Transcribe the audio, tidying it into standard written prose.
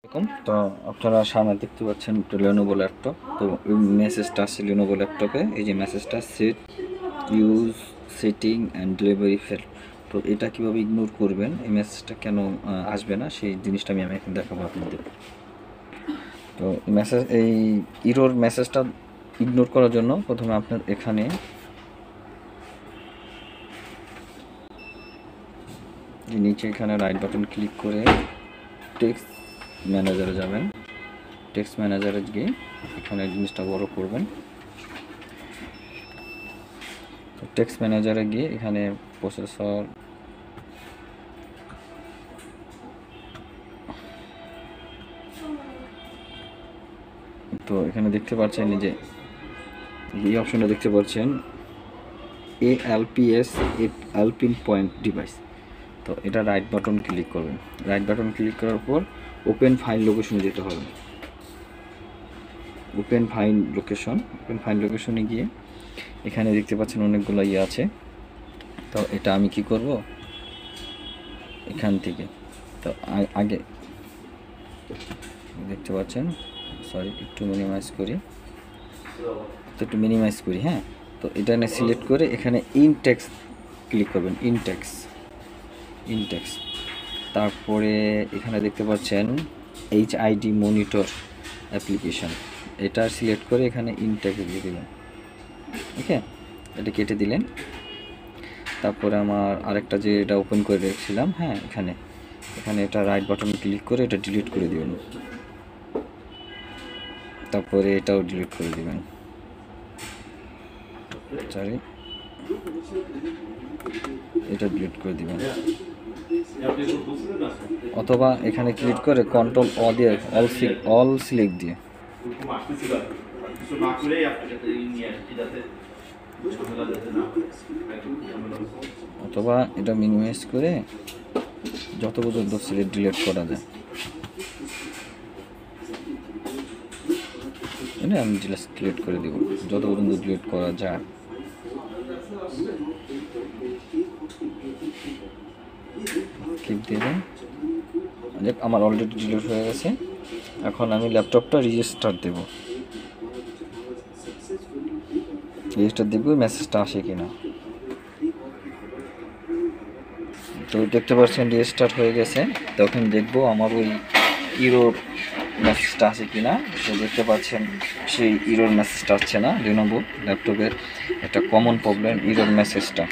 এরকম তো আপনারা সামনে দেখতে পাচ্ছেন একটা Lenovo ল্যাপটপ। তো এই মেসেজটা আসছে Lenovo ল্যাপটপে, এই যে মেসেজটা set use setting and delivery fail. তো এটা কিভাবে ইগনোর করবেন, এই মেসেজটা কেন আসবে না, সেই জিনিসটা আমি এখন দেখাবো আপনাদের। তো এই ইরোর মেসেজটা ইগনোর করার জন্য প্রথমে আপনার এখানে নিচে এখানে রাইট বাটন ক্লিক করে টেক্সট ম্যানেজারে যাবেন। টেক্সট ম্যানেজারে গিয়ে এখানে জিনিসটা বড় করবেন। তো টেক্সট ম্যানেজারে গিয়ে এখানে প্রসেসর, তো এখানে দেখতে পাচ্ছেন যে এই অপশনটা দেখতে পাচ্ছেন ALPS আলপিন পয়েন্ট ডিভাইস। তো এটা রাইট বাটন ক্লিক করবেন। রাইট বাটন ক্লিক করার পর ওপেন ফাইল লোকেশনে যেতে হবে। ওপেন ফাইল লোকেশনে গিয়ে এখানে দেখতে পাচ্ছেন অনেকগুলো ইয়ে আছে। তো এটা আমি কি করব, এখান থেকে তো আগে দেখতে পাচ্ছেন, সরি একটু মিনিমাইজ করি, হ্যাঁ। তো এটা সিলেক্ট করে এখানে ইনটেক্স ক্লিক করবেন। ইনটেক্স তারপরে এখানে দেখতে পাচ্ছেন HID মনিটর অ্যাপ্লিকেশন, এটা সিলেক্ট করে এখানে ইনটেক্স দিয়ে দিলেন। ওকে, এটা কেটে দিলেন। তারপরে আমার আরেকটা যে এটা ওপেন করে রেখেছিলাম, হ্যাঁ, এখানে এটা রাইট বাটন ক্লিক করে এটা ডিলিট করে দিবেন। তারপরে এটাও ডিলিট করে দিবেন। সরি, এটা ডিলিট করে দিবেন। অথবা এখানে ক্লিক করে কন্ট্রোল দিয়ে অল সিলেক্ট দিয়ে, অথবা এটা মিনিমাইজ করে যত পর্যন্ত সিলেক্ট ডিলিট করা যায়, এটা আমি ডিলিট করে দিব যত পর্যন্ত ডিলিট করা যায়। ক্লিক দেবেন। দেখ আমার অলরেডি ডিলিট হয়ে গেছে। এখন আমি ল্যাপটপটা রিস্টার্ট দেব। দেখব মেসেজটা আসে কিনা। তো দেখতে পাচ্ছেন রিস্টার্ট হয়ে গেছে। তখন দেখবো আমার ওই ইরোর মেসেজটা আসে কিনা। তো দেখতে পাচ্ছেন সেই ইরোর মেসেজটা আসছে না। Lenovo ল্যাপটপের একটা কমন প্রবলেম ইরোর মেসেজটা।